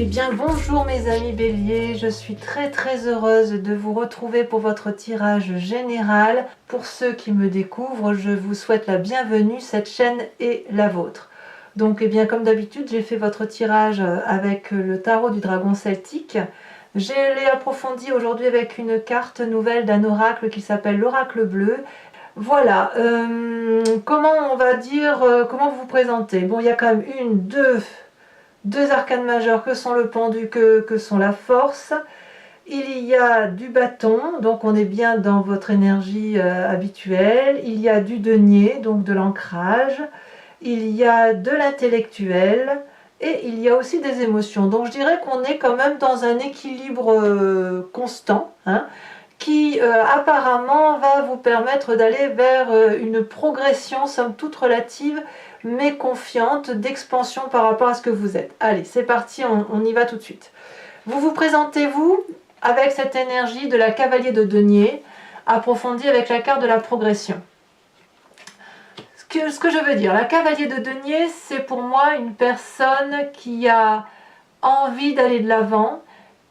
Eh bien bonjour mes amis Bélier, je suis très heureuse de vous retrouver pour votre tirage général. Pour ceux qui me découvrent, je vous souhaite la bienvenue, cette chaîne est la vôtre. Donc eh bien comme d'habitude, j'ai fait votre tirage avec le tarot du dragon celtique. Je l'ai approfondi aujourd'hui avec une carte nouvelle d'un oracle qui s'appelle l'oracle bleu. Voilà, comment on va dire, comment vous présenter? Bon, il y a quand même deux arcanes majeures que sont le pendu, que sont la force. Il y a du bâton, donc on est bien dans votre énergie habituelle. Il y a du denier, donc de l'ancrage. Il y a de l'intellectuel. Et il y a aussi des émotions. Donc je dirais qu'on est quand même dans un équilibre constant, hein, qui apparemment va vous permettre d'aller vers une progression, somme toute relative, mais confiante, d'expansion par rapport à ce que vous êtes. Allez, c'est parti, on y va tout de suite. Vous vous présentez-vous avec cette énergie de la cavalier de denier, approfondie avec la carte de la progression. Ce que je veux dire, la cavalier de denier, c'est pour moi une personne qui a envie d'aller de l'avant,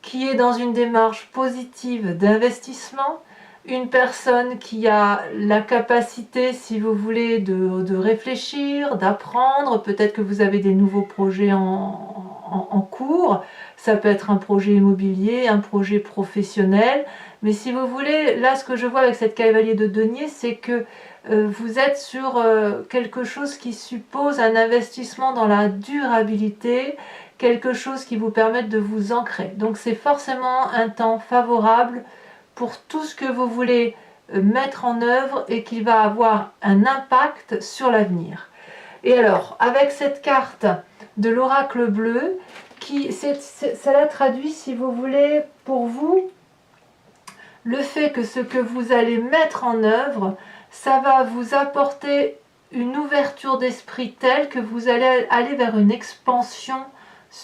qui est dans une démarche positive d'investissement, une personne qui a la capacité, si vous voulez, de réfléchir, d'apprendre. Peut-être que vous avez des nouveaux projets en cours. Ça peut être un projet immobilier, un projet professionnel. Mais si vous voulez, là, ce que je vois avec cette cavalier de denier, c'est que vous êtes sur quelque chose qui suppose un investissement dans la durabilité, quelque chose qui vous permette de vous ancrer. Donc c'est forcément un temps favorable pour tout ce que vous voulez mettre en œuvre et qui va avoir un impact sur l'avenir. Et alors, avec cette carte de l'oracle bleu, cela traduit, si vous voulez, pour vous, le fait que ce que vous allez mettre en œuvre, ça va vous apporter une ouverture d'esprit telle que vous allez aller vers une expansion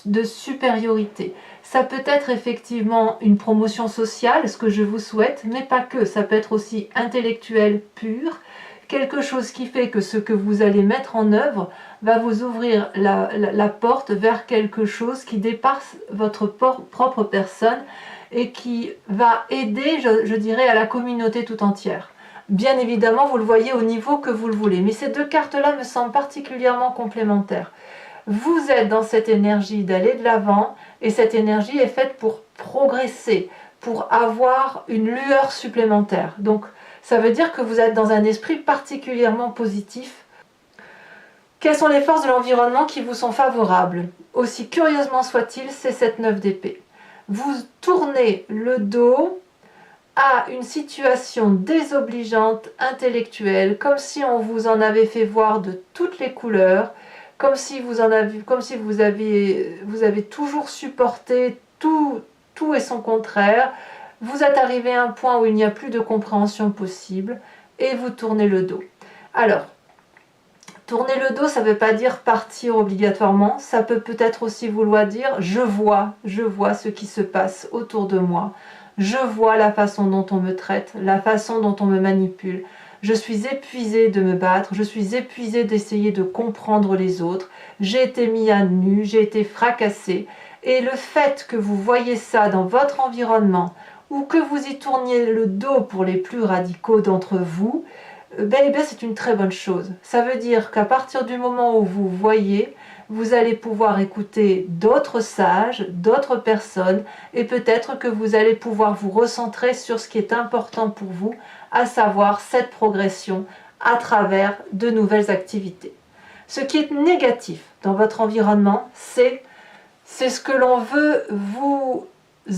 de supériorité. Ça peut être effectivement une promotion sociale, ce que je vous souhaite, mais pas que. Ça peut être aussi intellectuel pur, quelque chose qui fait que ce que vous allez mettre en œuvre va vous ouvrir la porte vers quelque chose qui dépasse votre propre personne et qui va aider, je dirais, à la communauté tout entière. Bien évidemment, vous le voyez au niveau que vous le voulez, mais ces deux cartes-là me semblent particulièrement complémentaires. Vous êtes dans cette énergie d'aller de l'avant et cette énergie est faite pour progresser, pour avoir une lueur supplémentaire. Donc ça veut dire que vous êtes dans un esprit particulièrement positif. Quelles sont les forces de l'environnement qui vous sont favorables? Aussi curieusement soit-il, c'est cette 9 d'épée. Vous tournez le dos à une situation désobligeante, intellectuelle, comme si on vous en avait fait voir de toutes les couleurs, comme si vous avez toujours supporté tout et son contraire. Vous êtes arrivé à un point où il n'y a plus de compréhension possible et vous tournez le dos. Alors, tourner le dos, ça ne veut pas dire partir obligatoirement, ça peut-être aussi vouloir dire je vois ce qui se passe autour de moi, je vois la façon dont on me traite, la façon dont on me manipule. Je suis épuisée de me battre, je suis épuisée d'essayer de comprendre les autres, j'ai été mis à nu, j'ai été fracassée. Et le fait que vous voyez ça dans votre environnement, ou que vous y tourniez le dos pour les plus radicaux d'entre vous, c'est une très bonne chose. Ça veut dire qu'à partir du moment où vous voyez, vous allez pouvoir écouter d'autres sages, d'autres personnes, et peut-être que vous allez pouvoir vous recentrer sur ce qui est important pour vous, à savoir cette progression à travers de nouvelles activités. Ce qui est négatif dans votre environnement, c'est ce que l'on veut vous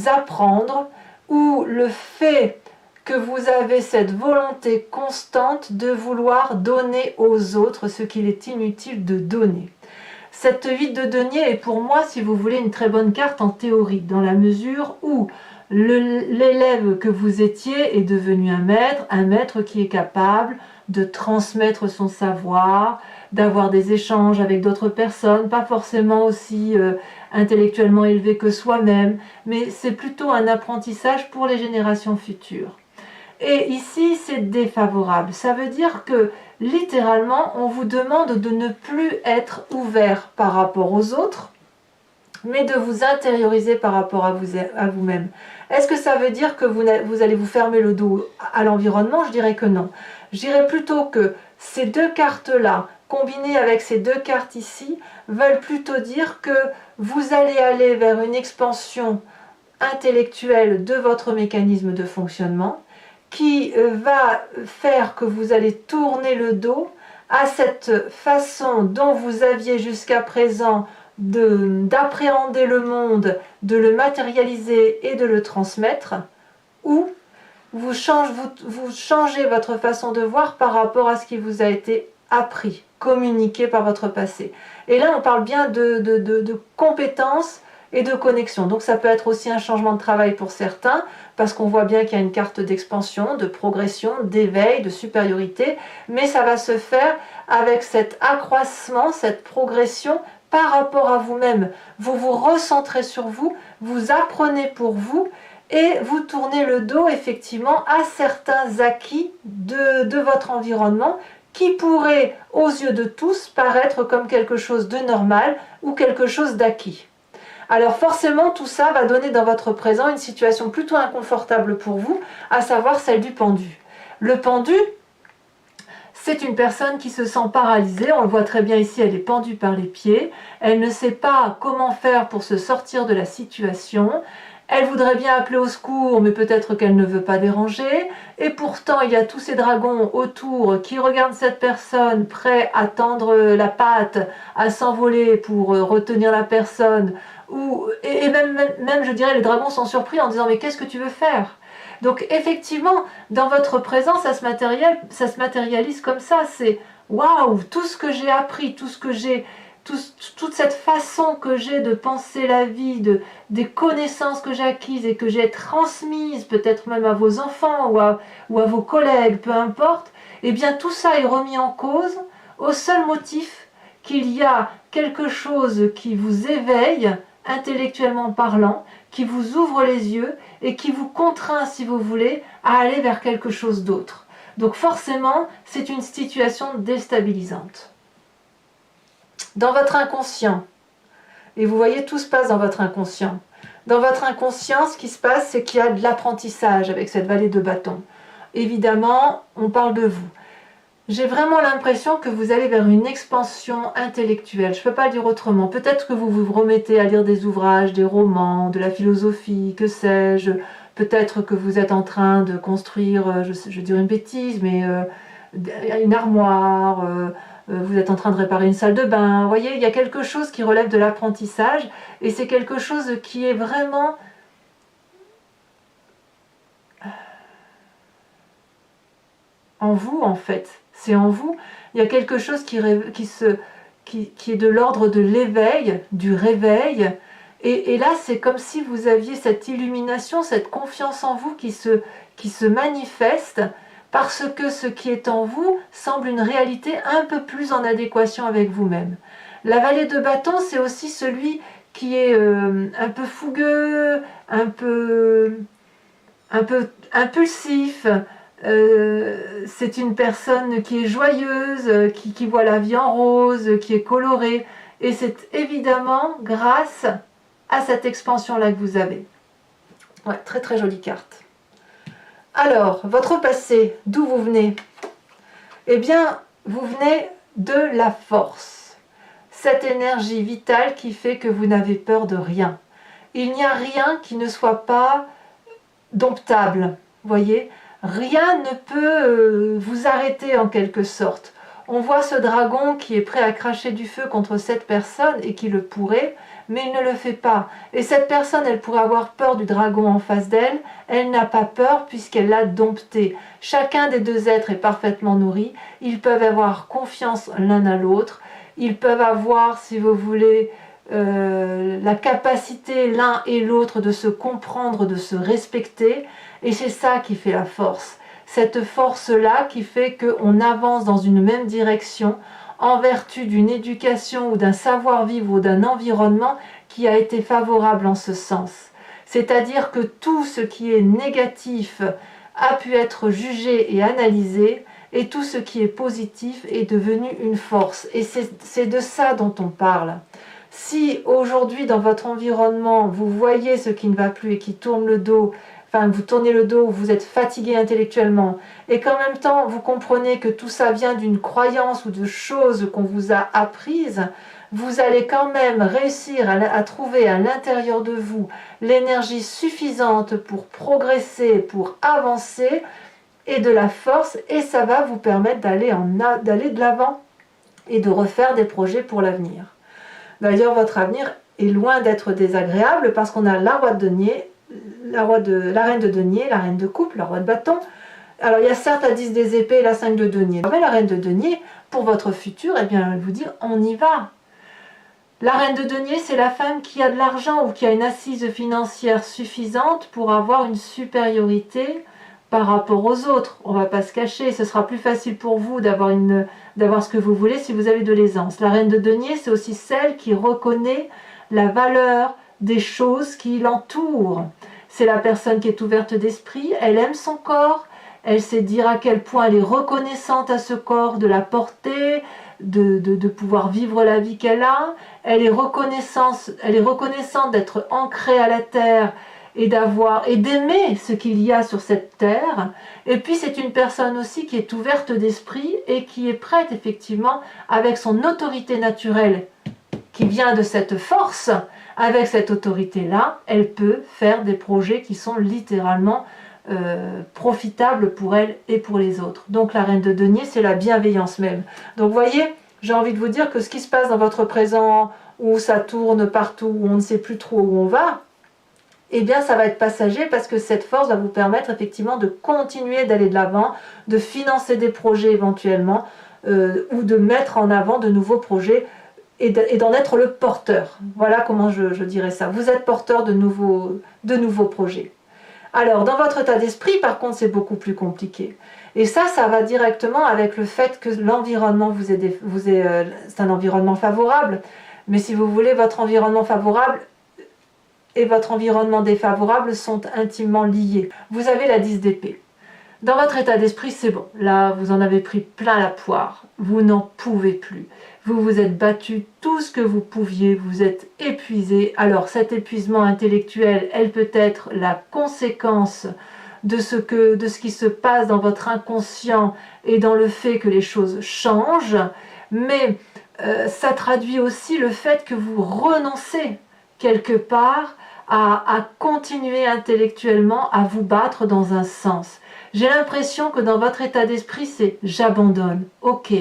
apprendre, ou le fait que vous avez cette volonté constante de vouloir donner aux autres ce qu'il est inutile de donner. Cette 8 de denier est pour moi, si vous voulez, une très bonne carte en théorie, dans la mesure où l'élève que vous étiez est devenu un maître qui est capable de transmettre son savoir, d'avoir des échanges avec d'autres personnes, pas forcément aussi intellectuellement élevés que soi-même, mais c'est plutôt un apprentissage pour les générations futures. Et ici, c'est défavorable. Ça veut dire que, littéralement, on vous demande de ne plus être ouvert par rapport aux autres, mais de vous intérioriser par rapport à vous-même. Est-ce que ça veut dire que vous allez vous fermer le dos à l'environnement? Je dirais que non. Je dirais plutôt que ces deux cartes-là, combinées avec ces deux cartes ici, veulent plutôt dire que vous allez aller vers une expansion intellectuelle de votre mécanisme de fonctionnement qui va faire que vous allez tourner le dos à cette façon dont vous aviez jusqu'à présent d'appréhender le monde, de le matérialiser et de le transmettre, ou vous changez votre façon de voir par rapport à ce qui vous a été appris, communiqué par votre passé. Et là, on parle bien de compétences et de connexion. Donc ça peut être aussi un changement de travail pour certains, parce qu'on voit bien qu'il y a une carte d'expansion, de progression, d'éveil, de supériorité, mais ça va se faire avec cet accroissement, cette progression par rapport à vous-même. Vous vous recentrez sur vous, vous apprenez pour vous, et vous tournez le dos effectivement à certains acquis de votre environnement qui pourraient, aux yeux de tous, paraître comme quelque chose de normal ou quelque chose d'acquis. Alors forcément, tout ça va donner dans votre présent une situation plutôt inconfortable pour vous, à savoir celle du pendu. Le pendu, c'est une personne qui se sent paralysée, on le voit très bien ici, elle est pendue par les pieds, elle ne sait pas comment faire pour se sortir de la situation, elle voudrait bien appeler au secours, mais peut-être qu'elle ne veut pas déranger, et pourtant il y a tous ces dragons autour qui regardent cette personne, prêts à tendre la patte, à s'envoler pour retenir la personne, et même, je dirais, les dragons sont surpris en disant « mais qu'est-ce que tu veux faire ?» Donc effectivement, dans votre présent, ça se matérialise comme ça, c'est « waouh, tout ce que j'ai appris, tout ce que j'ai... » toute cette façon que j'ai de penser la vie, des connaissances que j'ai acquises et que j'ai transmises peut-être même à vos enfants ou à vos collègues, peu importe, eh bien tout ça est remis en cause au seul motif qu'il y a quelque chose qui vous éveille, intellectuellement parlant, qui vous ouvre les yeux et qui vous contraint, si vous voulez, à aller vers quelque chose d'autre. Donc forcément, c'est une situation déstabilisante. Dans votre inconscient, et vous voyez, tout se passe dans votre inconscient. Dans votre inconscient, ce qui se passe, c'est qu'il y a de l'apprentissage avec cette vallée de bâton. Évidemment, on parle de vous. J'ai vraiment l'impression que vous allez vers une expansion intellectuelle. Je ne peux pas le dire autrement. Peut-être que vous vous remettez à lire des ouvrages, des romans, de la philosophie, que sais-je. Peut-être que vous êtes en train de construire, je dirais une bêtise, mais une armoire, vous êtes en train de réparer une salle de bain. Vous voyez, il y a quelque chose qui relève de l'apprentissage et c'est quelque chose qui est vraiment en vous, en fait. C'est en vous. Il y a quelque chose qui est de l'ordre de l'éveil, du réveil. Et là, c'est comme si vous aviez cette illumination, cette confiance en vous qui se manifeste parce que ce qui est en vous semble une réalité un peu plus en adéquation avec vous-même. La vallée de bâton, c'est aussi celui qui est un peu fougueux, un peu impulsif. C'est une personne qui est joyeuse, qui voit la vie en rose, qui est colorée. Et c'est évidemment grâce à cette expansion-là que vous avez. Ouais, très très jolie carte. Alors, votre passé, d'où vous venez? Eh bien, vous venez de la force. Cette énergie vitale qui fait que vous n'avez peur de rien. Il n'y a rien qui ne soit pas domptable, voyez? Rien ne peut vous arrêter en quelque sorte. On voit ce dragon qui est prêt à cracher du feu contre cette personne et qui le pourrait, mais il ne le fait pas. Et cette personne, elle pourrait avoir peur du dragon en face d'elle, elle n'a pas peur puisqu'elle l'a dompté. Chacun des deux êtres est parfaitement nourri, ils peuvent avoir confiance l'un à l'autre, ils peuvent avoir, si vous voulez, la capacité l'un et l'autre de se comprendre, de se respecter, et c'est ça qui fait la force. Cette force-là qui fait qu'on avance dans une même direction en vertu d'une éducation ou d'un savoir-vivre ou d'un environnement qui a été favorable en ce sens. C'est-à-dire que tout ce qui est négatif a pu être jugé et analysé, et tout ce qui est positif est devenu une force. Et c'est de ça dont on parle. Si aujourd'hui dans votre environnement, vous voyez ce qui ne va plus et qui tourne le dos, enfin vous tournez le dos, vous êtes fatigué intellectuellement, et qu'en même temps vous comprenez que tout ça vient d'une croyance ou de choses qu'on vous a apprises, vous allez quand même réussir à trouver à l'intérieur de vous l'énergie suffisante pour progresser, pour avancer, et de la force, et ça va vous permettre d'aller de l'avant et de refaire des projets pour l'avenir. D'ailleurs, votre avenir est loin d'être désagréable parce qu'on a la roi de denier, la reine de denier, la reine de coupe, le roi de bâton. Alors il y a certes la 10 des épées et la 5 de denier. Mais la reine de denier, pour votre futur, eh bien, elle vous dit on y va. La reine de denier, c'est la femme qui a de l'argent ou qui a une assise financière suffisante pour avoir une supériorité par rapport aux autres. On ne va pas se cacher, ce sera plus facile pour vous d'avoir ce que vous voulez si vous avez de l'aisance. La reine de denier, c'est aussi celle qui reconnaît la valeur des choses qui l'entourent. C'est la personne qui est ouverte d'esprit, elle aime son corps, elle sait dire à quel point elle est reconnaissante à ce corps, de la porter, de pouvoir vivre la vie qu'elle a. Elle est reconnaissante d'être ancrée à la terre et d'aimer ce qu'il y a sur cette terre. Et puis c'est une personne aussi qui est ouverte d'esprit et qui est prête effectivement, avec son autorité naturelle qui vient de cette force, avec cette autorité-là, elle peut faire des projets qui sont littéralement profitables pour elle et pour les autres. Donc la reine de denier, c'est la bienveillance même. Donc vous voyez, j'ai envie de vous dire que ce qui se passe dans votre présent, où ça tourne partout, où on ne sait plus trop où on va, eh bien ça va être passager parce que cette force va vous permettre effectivement de continuer d'aller de l'avant, de financer des projets éventuellement, ou de mettre en avant de nouveaux projets et d'en être le porteur. Voilà comment je dirais ça. Vous êtes porteur de nouveaux projets. Alors, dans votre état d'esprit, par contre, c'est beaucoup plus compliqué. Et ça va directement avec le fait que l'environnement c'est un environnement favorable. Mais si vous voulez, votre environnement favorable et votre environnement défavorable sont intimement liés. Vous avez la 10 d'épée. Dans votre état d'esprit, c'est bon. Là, vous en avez pris plein la poire. Vous n'en pouvez plus. Vous vous êtes battu tout ce que vous pouviez. Vous êtes épuisé. Alors, cet épuisement intellectuel, elle peut être la conséquence de ce qui se passe dans votre inconscient et dans le fait que les choses changent. Mais ça traduit aussi le fait que vous renoncez quelque part à continuer intellectuellement à vous battre dans un sens. J'ai l'impression que dans votre état d'esprit, c'est j'abandonne. Ok,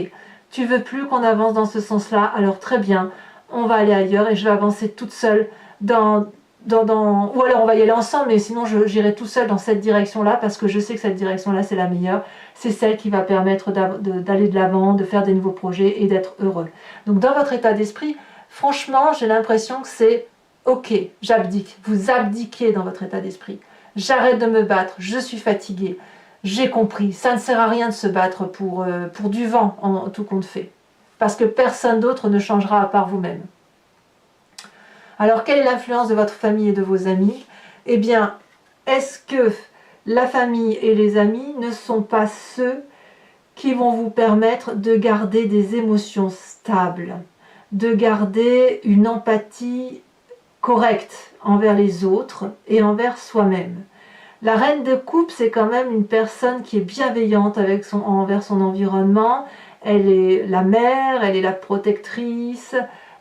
tu veux plus qu'on avance dans ce sens-là, alors très bien, on va aller ailleurs et je vais avancer toute seule ou alors on va y aller ensemble, mais sinon j'irai tout seul dans cette direction-là parce que je sais que cette direction-là c'est la meilleure. C'est celle qui va permettre d'aller de l'avant, de faire des nouveaux projets et d'être heureux. Donc dans votre état d'esprit, franchement, j'ai l'impression que c'est ok, j'abdique. Vous abdiquez dans votre état d'esprit. J'arrête de me battre, je suis fatiguée. J'ai compris, ça ne sert à rien de se battre pour du vent en tout compte fait. Parce que personne d'autre ne changera à part vous-même. Alors, quelle est l'influence de votre famille et de vos amis? Eh bien, est-ce que la famille et les amis ne sont pas ceux qui vont vous permettre de garder des émotions stables, de garder une empathie correcte envers les autres et envers soi-même? La reine de coupe, c'est quand même une personne qui est bienveillante envers son environnement. Elle est la mère, elle est la protectrice,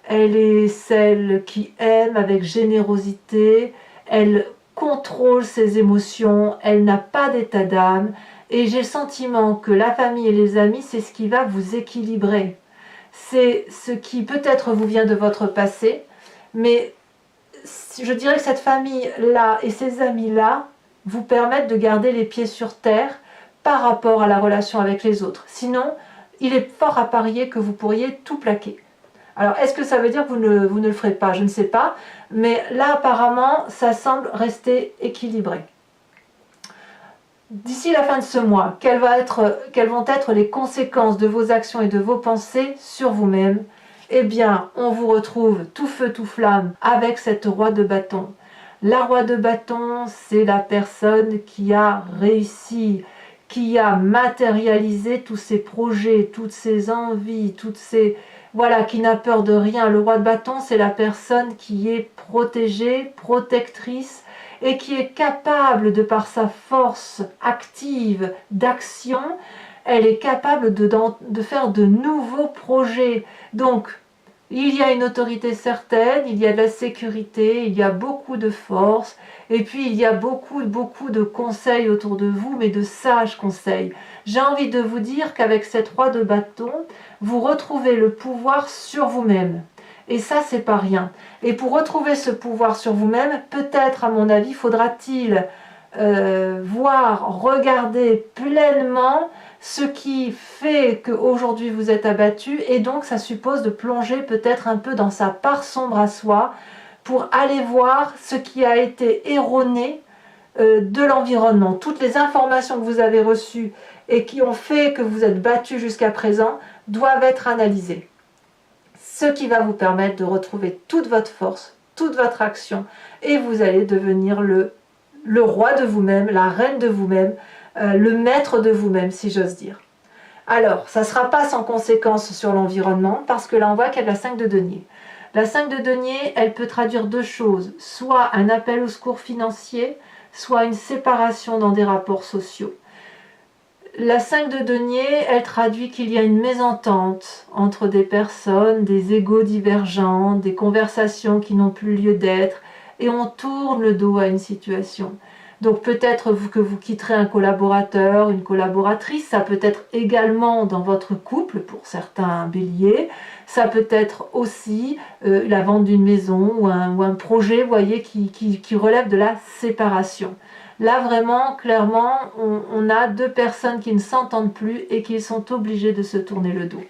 elle est celle qui aime avec générosité, elle contrôle ses émotions, elle n'a pas d'état d'âme. Et j'ai le sentiment que la famille et les amis, c'est ce qui va vous équilibrer. C'est ce qui peut-être vous vient de votre passé, mais je dirais que cette famille-là et ces amis-là vous permettent de garder les pieds sur terre par rapport à la relation avec les autres. Sinon, il est fort à parier que vous pourriez tout plaquer. Alors, est-ce que ça veut dire que vous ne le ferez pas? Je ne sais pas. Mais là, apparemment, ça semble rester équilibré. D'ici la fin de ce mois, quelles vont être les conséquences de vos actions et de vos pensées sur vous-même? Eh bien, on vous retrouve tout feu, tout flamme avec cette roi de bâton. La roi de bâton, c'est la personne qui a réussi, qui a matérialisé tous ses projets, toutes ses envies, toutes ses voilà, qui n'a peur de rien. Le roi de bâton, c'est la personne qui est protégée, protectrice, et qui est capable, de par sa force active d'action, elle est capable de faire de nouveaux projets. Donc, il y a une autorité certaine, il y a de la sécurité, il y a beaucoup de force, et puis il y a beaucoup de conseils autour de vous, mais de sages conseils. J'ai envie de vous dire qu'avec cette roi de bâton, vous retrouvez le pouvoir sur vous-même. Et ça, c'est pas rien. Et pour retrouver ce pouvoir sur vous-même, peut-être, à mon avis, faudra-t-il voir, regarder pleinement ce qui fait qu'aujourd'hui vous êtes abattu, et donc ça suppose de plonger peut-être un peu dans sa part sombre à soi pour aller voir ce qui a été erroné de l'environnement. Toutes les informations que vous avez reçues et qui ont fait que vous êtes battu jusqu'à présent doivent être analysées. Ce qui va vous permettre de retrouver toute votre force, toute votre action, et vous allez devenir le roi de vous-même, la reine de vous-même, le maître de vous-même, si j'ose dire. Alors, ça ne sera pas sans conséquence sur l'environnement, parce que là, on voit qu'il y a la 5 de denier. La 5 de denier, elle peut traduire deux choses, soit un appel au secours financier, soit une séparation dans des rapports sociaux. La 5 de denier, elle traduit qu'il y a une mésentente entre des personnes, des égos divergents, des conversations qui n'ont plus lieu d'être, et on tourne le dos à une situation. Donc peut-être que vous quitterez un collaborateur, une collaboratrice, ça peut être également dans votre couple, pour certains béliers, ça peut être aussi la vente d'une maison ou un projet, vous voyez, qui relève de la séparation. Là vraiment, clairement, on a deux personnes qui ne s'entendent plus et qui sont obligées de se tourner le dos.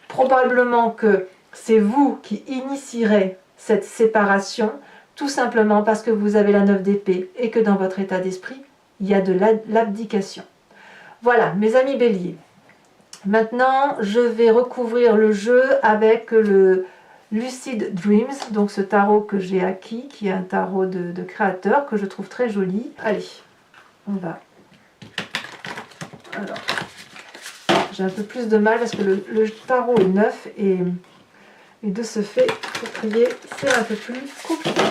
Probablement que c'est vous qui initierez cette séparation, tout simplement parce que vous avez la 9 d'épée et que dans votre état d'esprit, il y a de l'abdication. Voilà, mes amis béliers. Maintenant, je vais recouvrir le jeu avec le Lucid Dreams, donc ce tarot que j'ai acquis, qui est un tarot de créateur, que je trouve très joli. Allez, on va... Alors, j'ai un peu plus de mal parce que le tarot est neuf et de ce fait, pour trier, c'est un peu plus compliqué.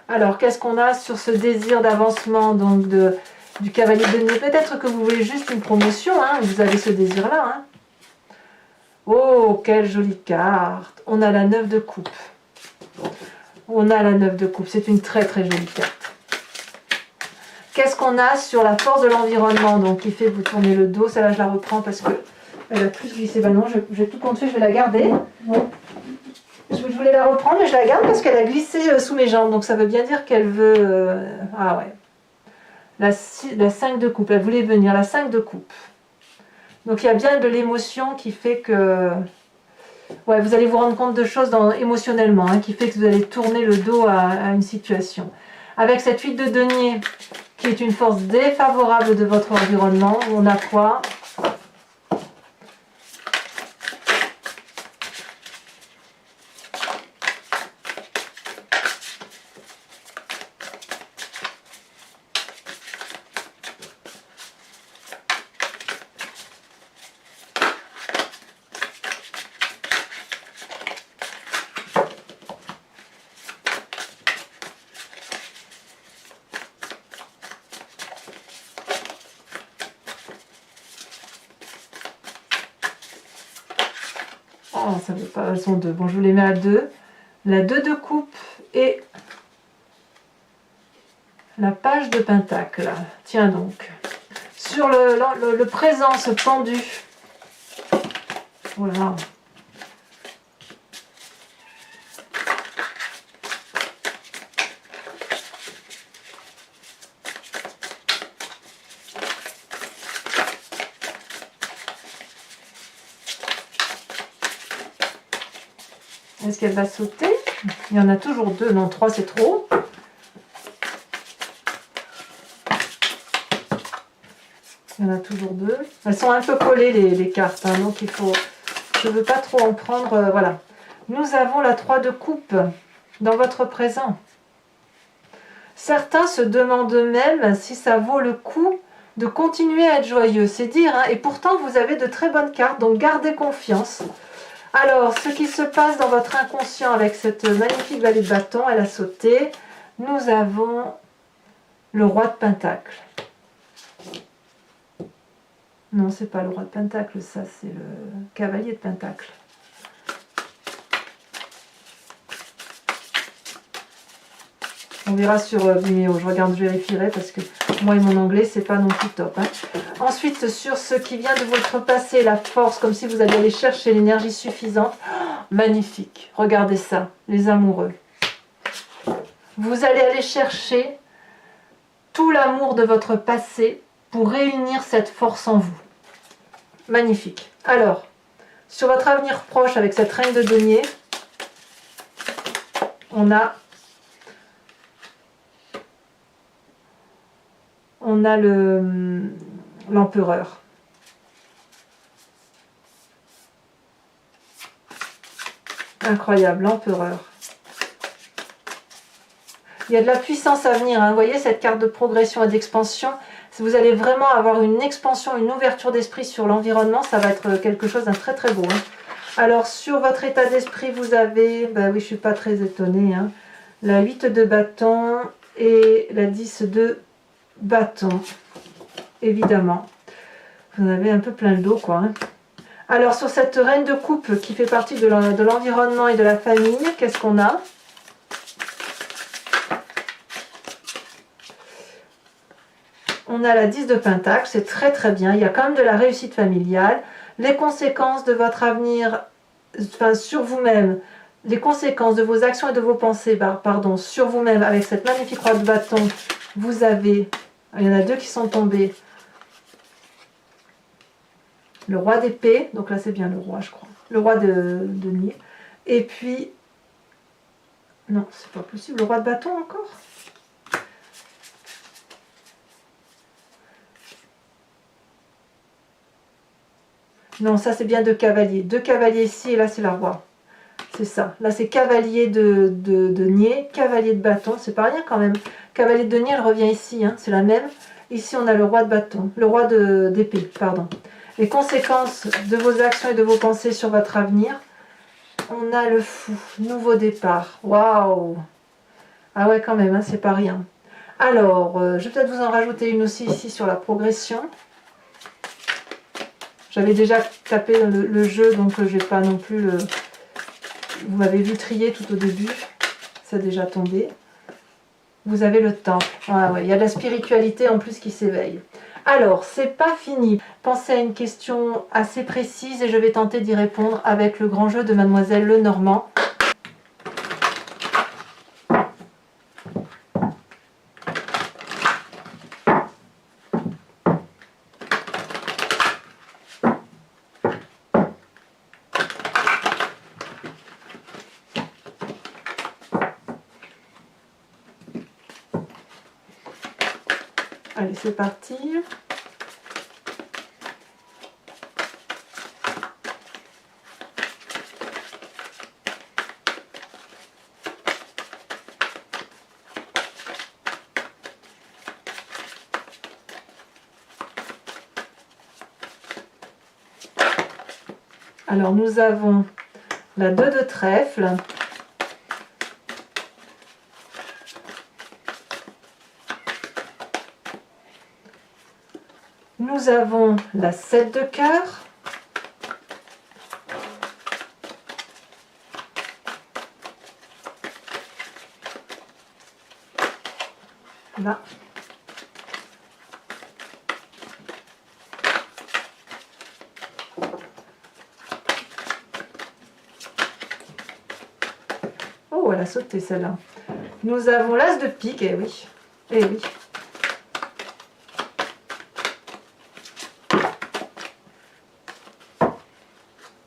Alors, qu'est-ce qu'on a sur ce désir d'avancement donc du cavalier de denier? Peut-être que vous voulez juste une promotion, hein, vous avez ce désir-là. Hein. Oh, quelle jolie carte! On a la 9 de coupe. On a la 9 de coupe, c'est une très très jolie carte. Qu'est-ce qu'on a sur la force de l'environnement, donc qui fait vous tourner le dos? Celle-là, je la reprends parce que elle a plus glissé. Ben non, j'ai tout compté, je vais la garder. Je voulais la reprendre, mais je la garde parce qu'elle a glissé sous mes jambes. Donc ça veut bien dire qu'elle veut... Ah ouais. La 5 de coupe, elle voulait venir, la 5 de coupe. Donc il y a bien de l'émotion qui fait que... Ouais, vous allez vous rendre compte de choses émotionnellement, hein, qui fait que vous allez tourner le dos à une situation. Avec cette 8 de denier, qui est une force défavorable de votre environnement, on a quoi ? Oh, ça veut pas, elles sont deux. Bon, je vous les mets à deux. La 2 de coupe et la page de pentacle. Tiens donc. Sur le présent, ce pendu. Voilà. Est-ce qu'elle va sauter? Il y en a toujours deux. Non, trois, c'est trop. Il y en a toujours deux. Elles sont un peu collées les cartes, hein, donc je ne veux pas trop en prendre. Voilà. Nous avons la 3 de coupe dans votre présent. Certains se demandent même si ça vaut le coup de continuer à être joyeux. C'est dire, hein, et pourtant vous avez de très bonnes cartes, donc gardez confiance. Alors, ce qui se passe dans votre inconscient avec cette magnifique valet de bâton, elle a sauté. Nous avons le roi de pentacle. Non, c'est pas le roi de pentacle, ça c'est le cavalier de pentacle. On verra sur Vimeo, je vérifierai parce que moi et mon anglais, c'est pas non plus top. Hein. Ensuite, sur ce qui vient de votre passé, la force, comme si vous alliez aller chercher l'énergie suffisante. Oh, magnifique, regardez ça, les amoureux. Vous allez aller chercher tout l'amour de votre passé pour réunir cette force en vous. Magnifique. Alors, sur votre avenir proche avec cette reine de denier, on a l'empereur. Incroyable, l'empereur. Il y a de la puissance à venir. Hein. Vous voyez cette carte de progression et d'expansion. Si vous allez vraiment avoir une expansion, une ouverture d'esprit sur l'environnement, ça va être quelque chose de très très beau. Hein. Alors sur votre état d'esprit, vous avez, ben oui, je ne suis pas très étonnée, hein, la 8 de bâton et la 10 de bâton. Évidemment. Vous en avez un peu plein le dos, quoi. Hein. Alors, sur cette reine de coupe qui fait partie de l'environnement et de la famille, qu'est-ce qu'on a? On a la 10 de pentacle, c'est très très bien. Il y a quand même de la réussite familiale. Les conséquences de votre avenir, enfin, sur vous-même, les conséquences de vos actions et de vos pensées, pardon, sur vous-même, avec cette magnifique roi de bâton, vous avez, il y en a deux qui sont tombés. Le roi d'épée, donc là c'est bien le roi je crois, le roi de denier, et puis, non c'est pas possible, le roi de bâton encore. Non, ça c'est bien deux cavaliers ici et là c'est la roi, c'est ça, là c'est cavalier de denier, cavalier de bâton, c'est pas rien quand même, cavalier de denier elle revient ici, hein, c'est la même, ici on a le roi de bâton, le roi d'épée, pardon. Les conséquences de vos actions et de vos pensées sur votre avenir. On a le fou, nouveau départ. Waouh! Ah ouais, quand même, hein, c'est pas rien. Alors, je vais peut-être vous en rajouter une aussi ici sur la progression. J'avais déjà tapé le jeu, donc je n'ai pas non plus le... Vous m'avez vu trier tout au début. Ça a déjà tombé. Vous avez le temple. Ah ouais, il y a de la spiritualité en plus qui s'éveille. Alors, c'est pas fini. Pensez à une question assez précise et je vais tenter d'y répondre avec le grand jeu de Mademoiselle Lenormand. Allez, c'est parti. Alors, nous avons la 2 de trèfle. Nous avons la 7 de cœur. Là. Oh, elle a sauté celle-là. Nous avons l'as de pique, eh oui. Eh oui.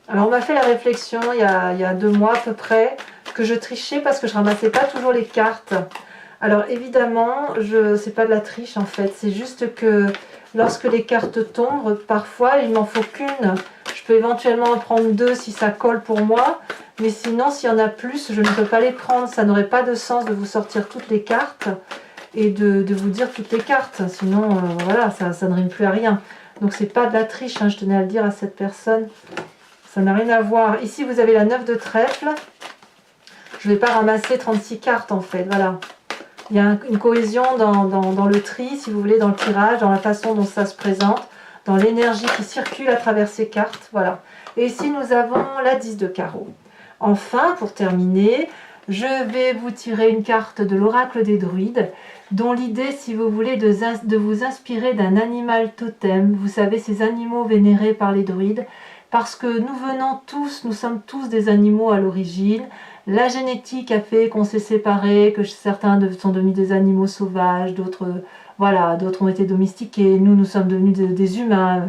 Alors on m'a fait la réflexion il y a 2 mois à peu près que je trichais parce que je ramassais pas toujours les cartes. Alors évidemment, c'est pas de la triche en fait, c'est juste que lorsque les cartes tombent, parfois il m'en faut qu'une. Je peux éventuellement en prendre 2 si ça colle pour moi, mais sinon s'il y en a plus, je ne peux pas les prendre. Ça n'aurait pas de sens de vous sortir toutes les cartes et de vous dire toutes les cartes. Sinon, voilà, ça ne rime plus à rien. Donc c'est pas de la triche, hein, je tenais à le dire à cette personne. Ça n'a rien à voir. Ici, vous avez la 9 de trèfle. Je ne vais pas ramasser 36 cartes en fait, voilà. Il y a une cohésion dans le tri, si vous voulez, dans le tirage, dans la façon dont ça se présente, dans l'énergie qui circule à travers ces cartes, voilà. Et ici, nous avons la 10 de carreau. Enfin, pour terminer, je vais vous tirer une carte de l'oracle des druides, dont l'idée, si vous voulez, de vous inspirer d'un animal totem. Vous savez, ces animaux vénérés par les druides, parce que nous sommes tous des animaux à l'origine. La génétique a fait qu'on s'est séparés, que certains sont devenus des animaux sauvages, d'autres voilà, d'autres ont été domestiqués, nous sommes devenus des humains.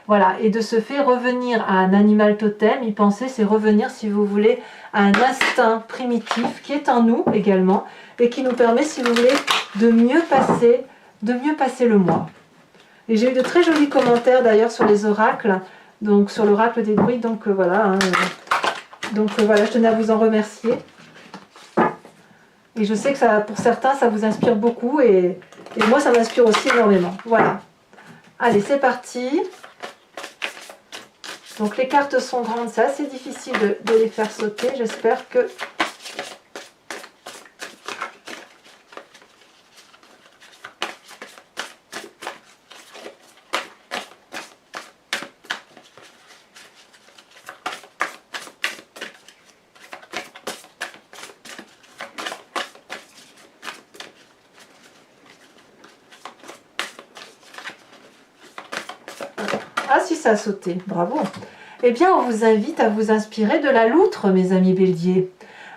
Voilà, et de ce fait, revenir à un animal totem, y penser, c'est revenir, si vous voulez, à un instinct primitif qui est en nous également, et qui nous permet, si vous voulez, de mieux passer le mois. Et j'ai eu de très jolis commentaires d'ailleurs sur les oracles, donc sur l'oracle des druides, donc voilà. Hein, voilà, je tenais à vous en remercier. Et je sais que ça, pour certains, ça vous inspire beaucoup et moi, ça m'inspire aussi énormément. Voilà. Allez, c'est parti. Donc les cartes sont grandes, c'est assez difficile de les faire sauter. J'espère que... Ah si, ça a sauté, bravo. Eh bien, on vous invite à vous inspirer de la loutre, mes amis béliers.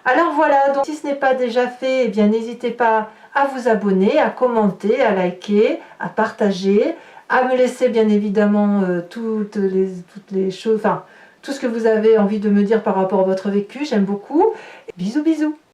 Alors voilà, donc si ce n'est pas déjà fait, eh bien n'hésitez pas à vous abonner, à commenter, à liker, à partager, à me laisser bien évidemment toutes les choses, enfin tout ce que vous avez envie de me dire par rapport à votre vécu, j'aime beaucoup. Bisous bisous.